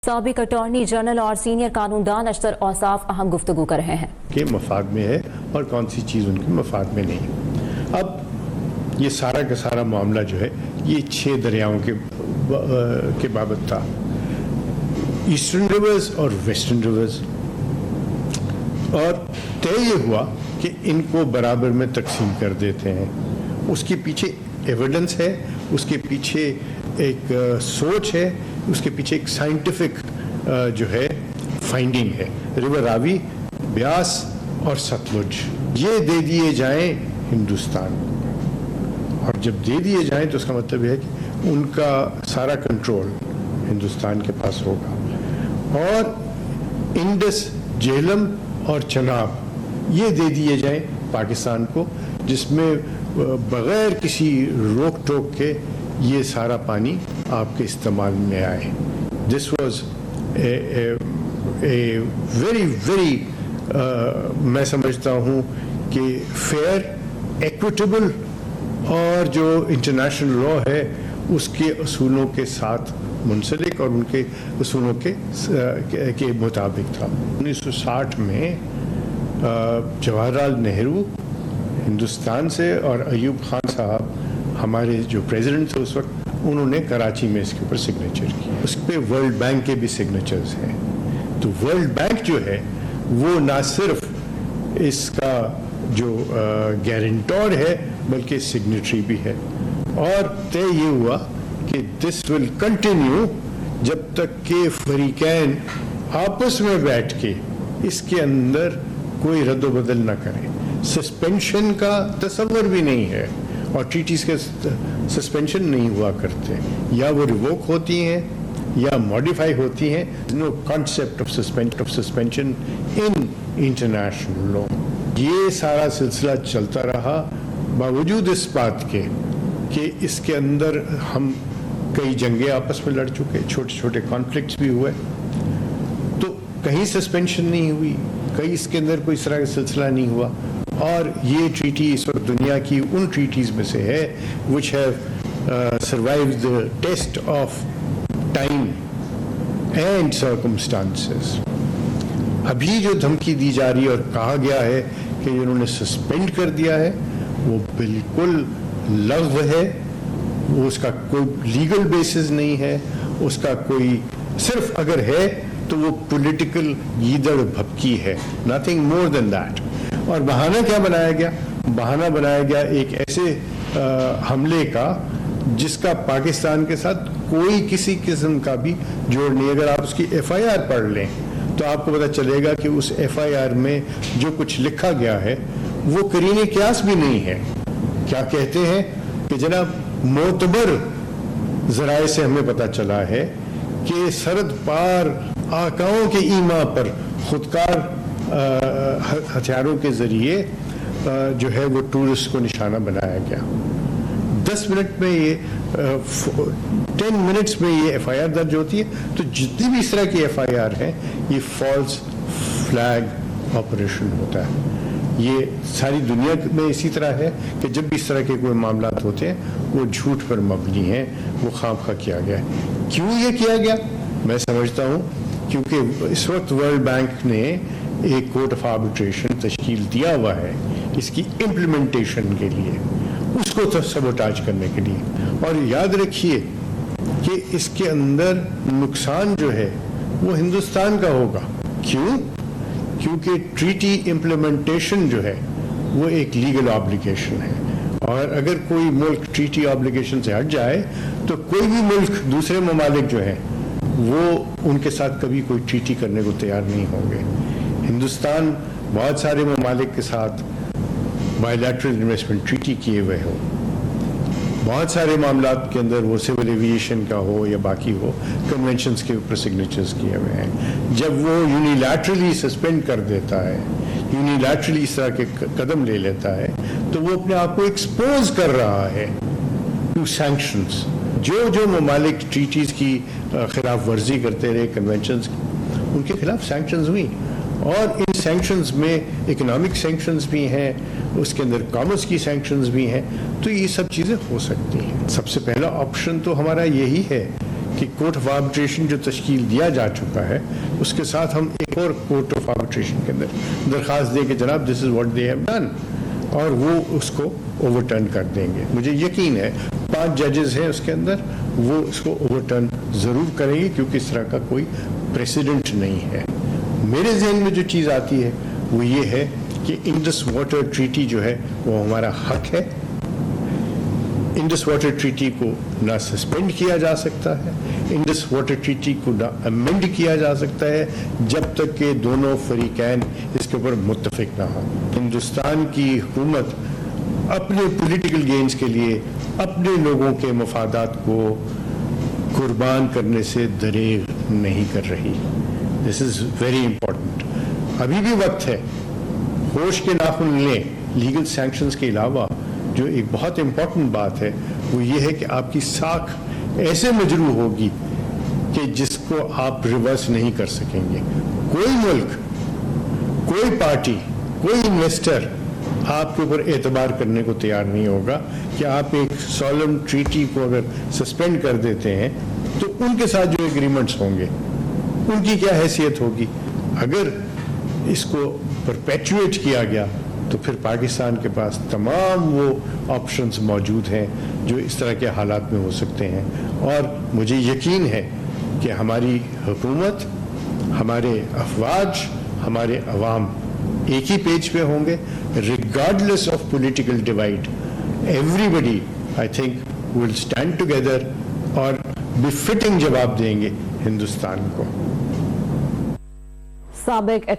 سابق attorney general اور senior قانوندان اشتر اوصاف اہم گفتگو کر رہے ہیں کہ مفاد میں ہے اور کون سی چیز ان کے مفاد میں نہیں. اب یہ سارا کا سارا معاملہ جو ہے یہ 6 دریاؤں کے بابت تھا، ایسٹرن ریورز اور ویسٹرن ریورز، اور طے یہ ہوا کہ ان کو برابر میں تقسیم کر دیتے ہیں. اس کے پیچھے ایویڈنس ہے، اس کے پیچھے ایک سوچ ہے، اس کے پیچھے ایک سائنٹیفک جو ہے فائنڈنگ ہے. ریور راوی، بیاس اور ستلج یہ دے دیے جائیں ہندوستان، اور جب دے دیے جائیں تو اس کا مطلب ہے کہ ان کا سارا کنٹرول ہندوستان کے پاس ہوگا. اور انڈس، جہلم اور چناب یہ دے دیے جائیں پاکستان کو، جس میں بغیر کسی روک ٹوک کے یہ سارا پانی آپ کے استعمال میں آئے. دس واز اے ویری میں سمجھتا ہوں کہ فیئر، ایکویٹیبل اور جو انٹرنیشنل لا ہے اس کے اصولوں کے ساتھ منسلک اور ان کے اصولوں کے مطابق تھا. 1960 میں جواہر لال نہرو ہندوستان سے اور ایوب خان صاحب ہمارے جو پریزیڈنٹ تھے اس وقت، انہوں نے کراچی میں اس کے اوپر سگنیچر کیا. اس پہ ورلڈ بینک کے بھی سگنیچرز ہیں. تو ورلڈ بینک جو ہے وہ نہ صرف اس کا جو گارنٹور ہے بلکہ سگنیٹری بھی ہے. اور طے یہ ہوا کہ دس ول کنٹینیو جب تک کہ فریقین آپس میں بیٹھ کے اس کے اندر کوئی رد و بدل نہ کریں. سسپینشن کا تصور بھی نہیں ہے، اور ٹریٹیز کے سسپینشن نہیں ہوا کرتے، یا وہ ریووک ہوتی ہیں یا ماڈیفائی ہوتی ہیں. No concept of suspension in international law. یہ سارا سلسلہ چلتا رہا باوجود اس بات کے کہ اس کے اندر ہم کئی جنگیں آپس میں لڑ چکے، چھوٹے چھوٹے کانفلکٹس بھی ہوئے، تو کہیں سسپینشن نہیں ہوئی، کہیں اس کے اندر کوئی اس طرح کا سلسلہ نہیں ہوا. اور یہ ٹریٹی اس وقت دنیا کی ان ٹریٹیز میں سے ہے which have survived the test of time and circumstances. ابھی جو دھمکی دی جا رہی ہے اور کہا گیا ہے کہ انہوں نے سسپینڈ کر دیا ہے، وہ بالکل لغو ہے. وہ اس کا کوئی لیگل بیسس نہیں ہے، اس کا کوئی صرف اگر ہے تو وہ پولیٹیکل گیدڑ بھپکی ہے، nothing more than that. اور بہانہ کیا بنایا گیا؟ بہانہ بنایا گیا ایک ایسے حملے کا جس کا پاکستان کے ساتھ کوئی کسی قسم کا بھی جوڑ نہیں. اگر آپ اس کی ایف آئی آر پڑھ لیں تو آپ کو پتہ چلے گا کہ اس ایف آئی آر میں جو کچھ لکھا گیا ہے وہ قرین قیاس بھی نہیں ہے. کیا کہتے ہیں کہ جناب معتبر ذرائع سے ہمیں پتہ چلا ہے کہ سرحد پار آقاؤں کے ایما پر خودکار ہتھیاروں کے ذریعے جو ہے وہ ٹورسٹ کو نشانہ بنایا گیا. 10 منٹ میں یہ 10 منٹس میں یہ ایف آئی آر درج ہوتی ہے. تو جتنی بھی اس طرح کی ایف آئی آر ہیں یہ فالس فلیگ آپریشن ہوتا ہے. یہ ساری دنیا میں اسی طرح ہے کہ جب بھی اس طرح کے کوئی معاملات ہوتے ہیں وہ جھوٹ پر مبنی ہیں، وہ خواہ کیا گیا ہے. کیوں یہ کیا گیا؟ میں سمجھتا ہوں کیونکہ اس وقت ورلڈ بینک نے ایک کورٹ آف آربیٹریشن تشکیل دیا ہوا ہے اس کی امپلیمنٹیشن کے لیے، اس کو تو سبوٹاج کرنے کے لیے. اور یاد رکھیے کہ اس کے اندر نقصان جو ہے وہ ہندوستان کا ہوگا. کیوں؟ کیونکہ ٹریٹی امپلیمنٹیشن جو ہے وہ ایک لیگل آبلیگیشن ہے، اور اگر کوئی ملک ٹریٹی آبلیگیشن سے ہٹ جائے تو کوئی بھی ملک، دوسرے ممالک جو ہیں وہ ان کے ساتھ کبھی کوئی ٹریٹی کرنے کو تیار نہیں ہوں گے. ہندوستان بہت سارے ممالک کے ساتھ بائی لیٹرل انویسٹمنٹ ٹریٹی کیے ہوئے ہو، بہت سارے معاملات کے اندر وہ سول ایویشن کا ہو یا باقی ہو، کنونشنز کے اوپر سگنیچرز کیے ہوئے ہیں. جب وہ یونیلیٹرلی سسپینڈ کر دیتا ہے، یونیلیٹرلی اس طرح کے قدم لے لیتا ہے، تو وہ اپنے آپ کو ایکسپوز کر رہا ہے ٹو سینکشنز. جو ممالک ٹریٹیز کی خلاف ورزی کرتے رہے، کنونشنز کی، ان کے خلاف سینکشنز ہوئی. اور ان سینکشنز میں اکنامک سینکشنز بھی ہیں، اس کے اندر کامرس کی سینکشنز بھی ہیں. تو یہ سب چیزیں ہو سکتی ہیں. سب سے پہلا آپشن تو ہمارا یہی ہے کہ کورٹ آف آربیٹریشن جو تشکیل دیا جا چکا ہے اس کے ساتھ ہم ایک اور کورٹ آف آربیٹریشن کے اندر درخواست دیں کہ جناب this is what they have done, اور وہ اس کو اوور ٹرن کر دیں گے. مجھے یقین ہے 5 ججز ہیں اس کے اندر، وہ اس کو اوور ٹرن ضرور کریں گے کیونکہ اس طرح کا کوئی پریسیڈنٹ نہیں ہے. میرے ذہن میں جو چیز آتی ہے وہ یہ ہے کہ انڈس واٹر ٹریٹی جو ہے وہ ہمارا حق ہے. انڈس واٹر ٹریٹی کو نہ سسپینڈ کیا جا سکتا ہے، انڈس واٹر ٹریٹی کو نہ امینڈ کیا جا سکتا ہے جب تک کہ دونوں فریقین اس کے اوپر متفق نہ ہوں. ہندوستان کی حکومت اپنے پولیٹیکل گینز کے لیے اپنے لوگوں کے مفادات کو قربان کرنے سے دریغ نہیں کر رہی. دس از ویری امپورٹنٹ. ابھی بھی وقت ہے، ہوش کے ناخن لیں. لیگل سینکشنز کے علاوہ جو ایک بہت امپورٹنٹ بات ہے وہ یہ ہے کہ آپ کی ساکھ ایسے مجروح ہوگی کہ جس کو آپ ریورس نہیں کر سکیں گے. کوئی ملک، کوئی پارٹی، کوئی انویسٹر آپ کے اوپر اعتبار کرنے کو تیار نہیں ہوگا کہ آپ ایک سولم ٹریٹی کو اگر سسپینڈ کر دیتے ہیں تو ان کے ساتھ جو ایگریمنٹس ہوں گے ان کی کیا حیثیت ہوگی. اگر اس کو پرپیچویٹ کیا گیا تو پھر پاکستان کے پاس تمام وہ آپشنز موجود ہیں جو اس طرح کے حالات میں ہو سکتے ہیں. اور مجھے یقین ہے کہ ہماری حکومت، ہمارے افواج، ہمارے عوام ایک ہی پیج پہ ہوں گے regardless of political divide. Everybody I think will stand together اور بفٹنگ جواب دیں گے ہندوستان کو. سابق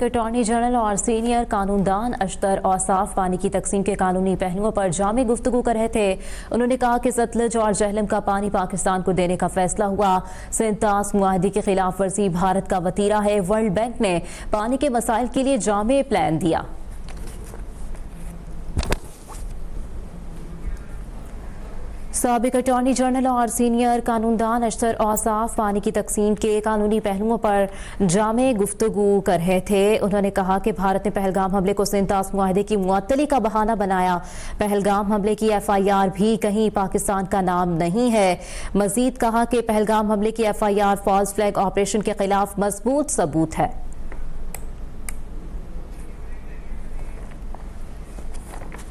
اٹارنی جنرل اور سینئر قانون دان اشتر اوصاف پانی کی تقسیم کے قانونی پہلوؤں پر جامع گفتگو کر رہے تھے. انہوں نے کہا کہ ستلج اور جہلم کا پانی پاکستان کو دینے کا فیصلہ ہوا. سینتاس معاہدے کی خلاف ورزی بھارت کا وتیرہ ہے. ورلڈ بینک نے پانی کے مسائل کے لیے جامع پلان دیا. سابق اٹارنی جنرل اور سینئر قانون دان اشتر اوصاف پانی کی تقسیم کے قانونی پہلوؤں پر جامع گفتگو کر رہے تھے. انہوں نے کہا کہ بھارت نے پہلگام حملے کو سینتاس معاہدے کی معطلی کا بہانہ بنایا. پہلگام حملے کی FIR بھی کہیں پاکستان کا نام نہیں ہے. مزید کہا کہ پہلگام حملے کی FIR فالس فلیگ آپریشن کے خلاف مضبوط ثبوت ہے.